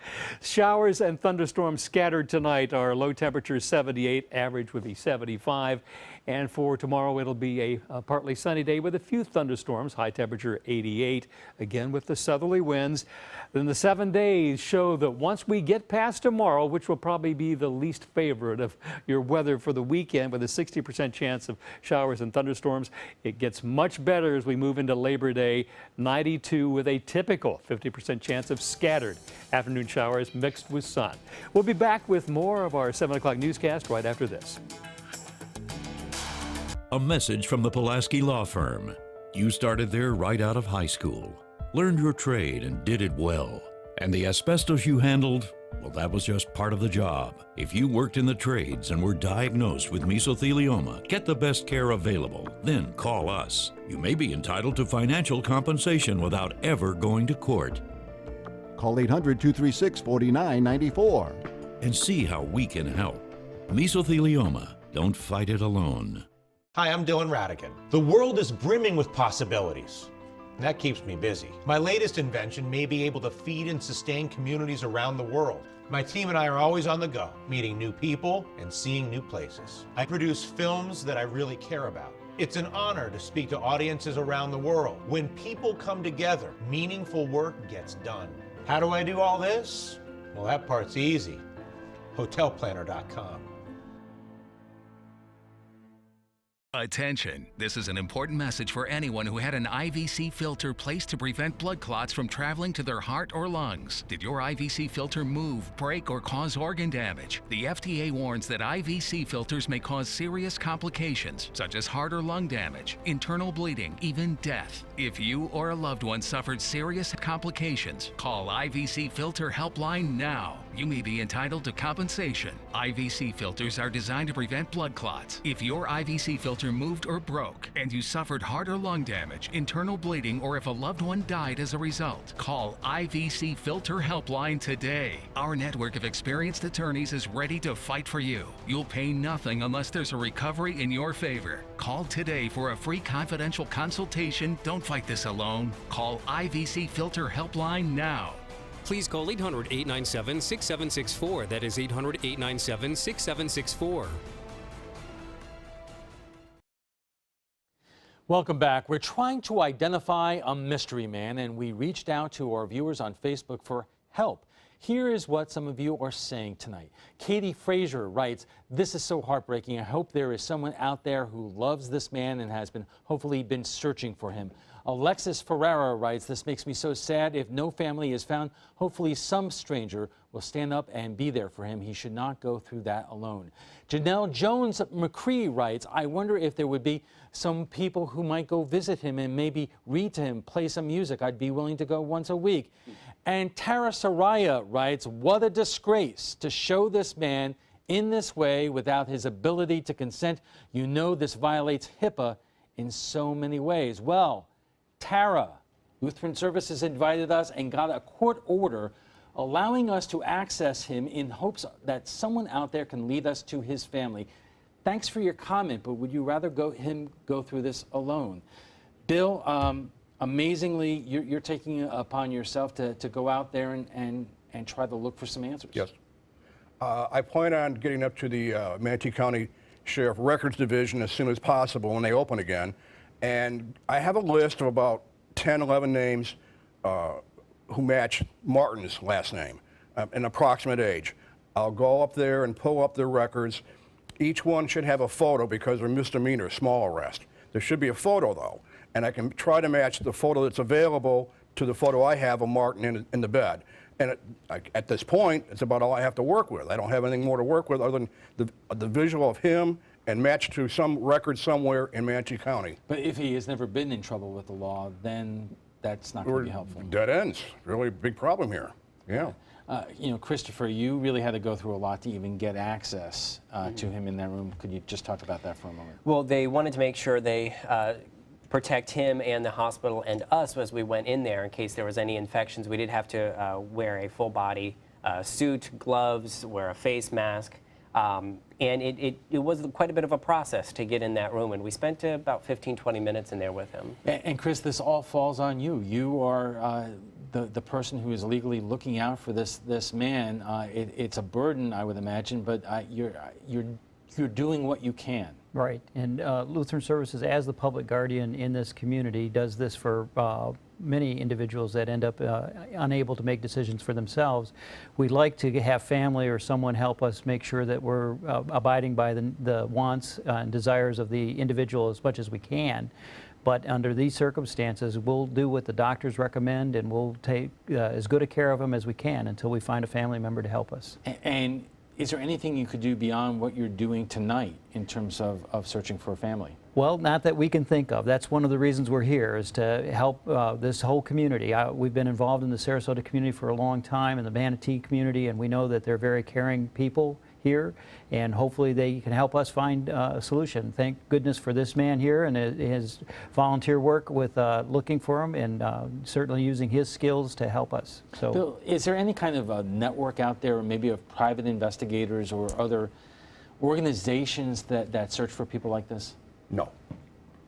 [SPEAKER 31] Showers and thunderstorms scattered tonight. Our low temperature is 78, average would be 75. And for tomorrow, it'll be a partly sunny day with a few thunderstorms, high temperature 88, again with the southerly winds. Then the 7 days show that once we get past tomorrow, which will probably be the least favorite of your weather for the weekend with a 60% chance of showers and thunderstorms, it gets much better as we move into Labor Day, 92 with a typical 50% chance of scattered afternoon showers mixed with sun. We'll be back with more of our 7 o'clock newscast right after this.
[SPEAKER 20] A message from the Pulaski Law Firm. You started there right out of high school, learned your trade and did it well. And the asbestos you handled, well, that was just part of the job. If you worked in the trades and were diagnosed with mesothelioma, get the best care available, then call us. You may be entitled to financial compensation without ever going to court.
[SPEAKER 21] Call 800-236-4994.
[SPEAKER 20] And see how we can help. Mesothelioma, don't fight it alone.
[SPEAKER 22] Hi, I'm Dylan Radigan. The world is brimming with possibilities. That keeps me busy. My latest invention may be able to feed and sustain communities around the world. My team and I are always on the go, meeting new people and seeing new places. I produce films that I really care about. It's an honor to speak to audiences around the world. When people come together, meaningful work gets done. How do I do all this? Well, that part's easy. Hotelplanner.com.
[SPEAKER 23] Attention, this is an important message for anyone who had an IVC filter placed to prevent blood clots from traveling to their heart or lungs. Did your IVC filter move, break, or cause organ damage? The FDA warns that IVC filters may cause serious complications, such as heart or lung damage, internal bleeding, even death. If you or a loved one suffered serious complications, call IVC Filter Helpline now. You may be entitled to compensation. IVC filters are designed to prevent blood clots. If your IVC filter moved or broke and you suffered heart or lung damage, internal bleeding, or if a loved one died as a result, call IVC Filter Helpline today. Our network of experienced attorneys is ready to fight for you. You'll pay nothing unless there's a recovery in your favor. Call today for a free confidential consultation. Don't fight this alone. Call IVC Filter Helpline now.
[SPEAKER 24] Please call 800-897-6764. That is 800-897-6764.
[SPEAKER 2] Welcome back. We're trying to identify a mystery man, and we reached out to our viewers on Facebook for help. Here is what some of you are saying tonight. Katie Frazier writes, "This is so heartbreaking. I hope there is someone out there who loves this man and has hopefully been searching for him." Alexis Ferrara writes, "This makes me so sad. If no family is found, hopefully some stranger will stand up and be there for him. He should not go through that alone." Janelle Jones McCree writes, "I wonder if there would be some people who might go visit him and maybe read to him, play some music. I'd be willing to go once a week." And Tara Saraya writes, "What a disgrace to show this man in this way without his ability to consent. You know this violates HIPAA in so many ways." Well, Tara, Lutheran Services invited us and got a court order allowing us to access him in hopes that someone out there can lead us to his family. thanks for your comment, but would you rather him go through this alone? Bill, amazingly, you're taking it upon yourself to go out there and try to look for some answers.
[SPEAKER 3] Yes. I plan on getting up to the Manatee County Sheriff Records Division as soon as possible when they open again. And I have a list of about 10, 11 names who match Martin's last name, an approximate age. I'll go up there and pull up their records. Each one should have a photo because they're misdemeanor, small arrest. There should be a photo, though, and I can try to match the photo that's available to the photo I have of Martin in the bed. And at this point, it's about all I have to work with. I don't have anything more to work with other than the visual of him and match to some record somewhere in Manatee County.
[SPEAKER 2] But if he has never been in trouble with the law, then that's not going to be helpful.
[SPEAKER 3] Dead ends. Really big problem here. Yeah.
[SPEAKER 2] You know, Christopher, you really had to go through a lot to even get access to him in that room. Could you just talk about that for a moment?
[SPEAKER 5] Well, they wanted to make sure they protect him and the hospital and us as we went in there in case there was any infections. We did have to wear a full body suit, gloves, wear a face mask. And it was quite a bit of a process to get in that room, and we spent about 15, 20 minutes in there with him.
[SPEAKER 2] And Chris, this all falls on you. You are the person who is legally looking out for this man. It's a burden, I would imagine, but you're doing what you can.
[SPEAKER 4] Right, and Lutheran Services, as the public guardian in this community, does this for many individuals that end up unable to make decisions for themselves. We'd like to have family or someone help us make sure that we're abiding by the wants and desires of the individual as much as we can. But under these circumstances, we'll do what the doctors recommend, and we'll take as good a care of them as we can until we find a family member to help us.
[SPEAKER 2] And is there anything you could do beyond what you're doing tonight in terms of searching for a family?
[SPEAKER 4] Well, not that we can think of. That's one of the reasons we're here, is to help this whole community. We've been involved in the Sarasota community for a long time, in the Manatee community, and we know that they're very caring people here, and hopefully they can help us find a solution. Thank goodness for this man here and his volunteer work with looking for him, and certainly using his skills to help us. So,
[SPEAKER 2] Bill, is there any kind of a network out there, maybe of private investigators or other organizations that search for people like this?
[SPEAKER 3] No.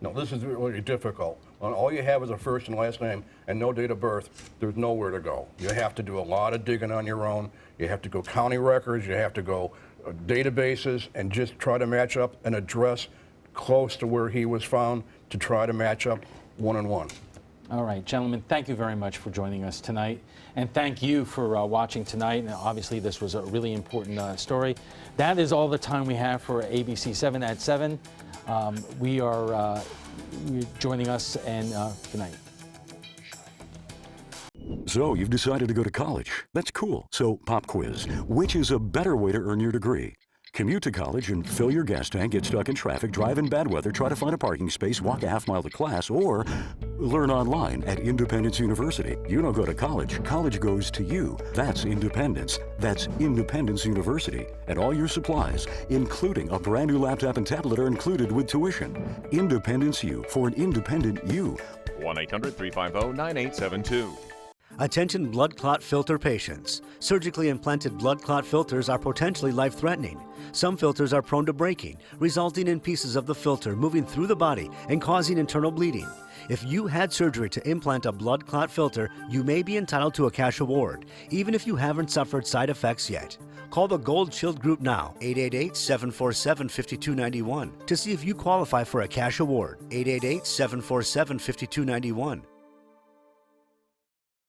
[SPEAKER 3] No, this is really difficult. When all you have is a first and last name and no date of birth, there's nowhere to go. You have to do a lot of digging on your own. You have to go county records, you have to go databases, and just try to match up an address close to where he was found to try to match up one-on-one.
[SPEAKER 2] All right, gentlemen, thank you very much for joining us tonight. And thank you for watching tonight. And obviously, this was a really important story. That is all the time we have for ABC7 at 7. You're joining us, and good night.
[SPEAKER 14] So you've decided to go to college. That's cool. So pop quiz. Which is a better way to earn your degree? Commute to college and fill your gas tank, get stuck in traffic, drive in bad weather, try to find a parking space, walk a half-mile to class, or learn online at Independence University. You don't go to college. College goes to you. That's independence. That's Independence University. And all your supplies, including a brand new laptop and tablet, are included with tuition. Independence U, for an independent you.
[SPEAKER 18] 1-800-350-9872.
[SPEAKER 15] Attention blood clot filter patients. Surgically implanted blood clot filters are potentially life-threatening. Some filters are prone to breaking, resulting in pieces of the filter moving through the body and causing internal bleeding. If you had surgery to implant a blood clot filter, you may be entitled to a cash award, even if you haven't suffered side effects yet. Call the Gold Shield Group now, 888-747-5291, to see if you qualify for a cash award, 888-747-5291.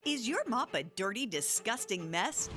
[SPEAKER 16] Is your mop a dirty, disgusting mess?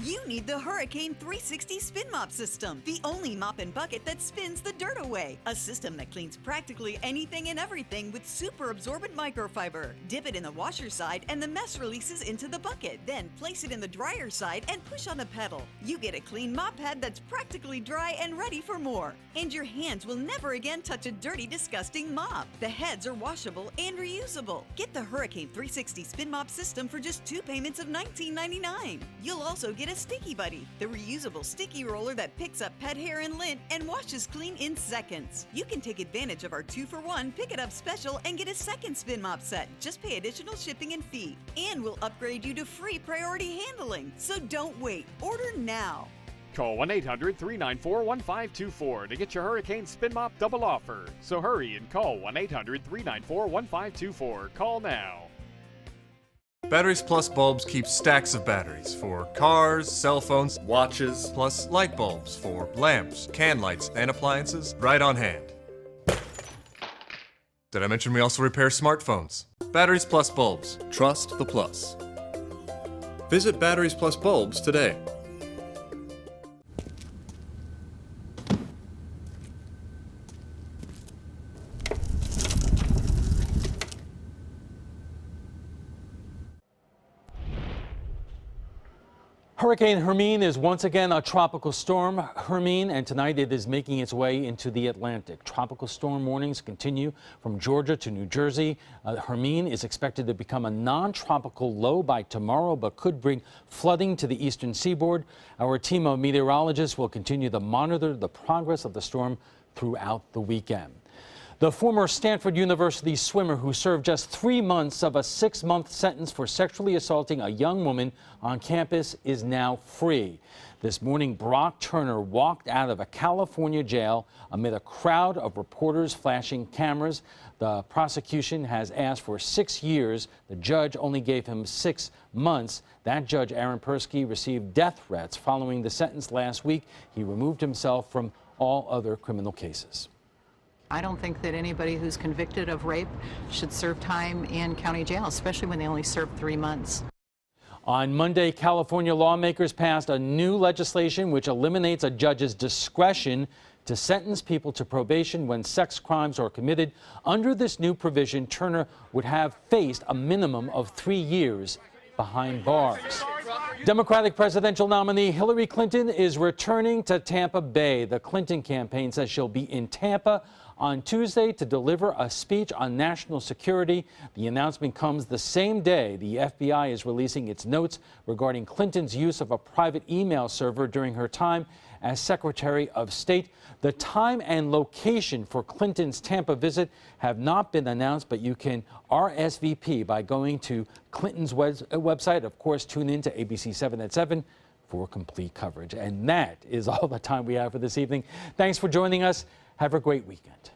[SPEAKER 16] You need the Hurricane 360 Spin Mop System, the only mop and bucket that spins the dirt away. A system that cleans practically anything and everything with super absorbent microfiber. Dip it in the washer side and the mess releases into the bucket. Then place it in the dryer side and push on the pedal. You get a clean mop head that's practically dry and ready for more. And your hands will never again touch a dirty, disgusting mop. The heads are washable and reusable. Get the Hurricane 360 Spin Mop System for just 2 payments of $19.99. You'll also get a Sticky Buddy, the reusable sticky roller that picks up pet hair and lint and washes clean in seconds. You can take advantage of our 2-for-1 Pick It Up special and get a second spin mop set. Just pay additional shipping and fee. And we'll upgrade you to free priority handling. So don't wait. Order now.
[SPEAKER 9] Call 1-800-394-1524 to get your Hurricane Spin Mop double offer. So hurry and call 1-800-394-1524. Call now.
[SPEAKER 17] Batteries Plus bulbs keep stacks of batteries for cars, cell phones, watches, plus light bulbs for lamps, can lights, and appliances right on hand. Did I mention we also repair smartphones? Batteries Plus bulbs. Trust the plus. Visit Batteries Plus bulbs today.
[SPEAKER 2] Hurricane Hermine is once again a tropical storm, Hermine, and tonight it is making its way into the Atlantic. Tropical storm warnings continue from Georgia to New Jersey. Hermine is expected to become a non-tropical low by tomorrow, but could bring flooding to the eastern seaboard. Our team of meteorologists will continue to monitor the progress of the storm throughout the weekend. The former Stanford University swimmer who served just 3 months of a 6-month sentence for sexually assaulting a young woman on campus is now free. This morning, Brock Turner walked out of a California jail amid a crowd of reporters flashing cameras. The prosecution has asked for 6 years. The judge only gave him 6 months. That judge, Aaron Persky, received death threats following the sentence last week. He removed himself from all other criminal cases.
[SPEAKER 19] I don't think that anybody who's convicted of rape should serve time in county jail, especially when they only served 3 months.
[SPEAKER 2] On Monday, California lawmakers passed a new legislation which eliminates a judge's discretion to sentence people to probation when sex crimes are committed. Under this new provision, Turner would have faced a minimum of 3 years behind bars. Democratic presidential nominee Hillary Clinton is returning to Tampa Bay. The Clinton campaign says she'll be in Tampa on Tuesday to deliver a speech on national security. The announcement comes the same day the FBI is releasing its notes regarding Clinton's use of a private email server during her time as Secretary of State. The time and location for Clinton's Tampa visit have not been announced, but you can RSVP by going to Clinton's website. Of course, tune in to ABC7 at 7 for complete coverage. And that is all the time we have for this evening. Thanks for joining us. Have a great weekend.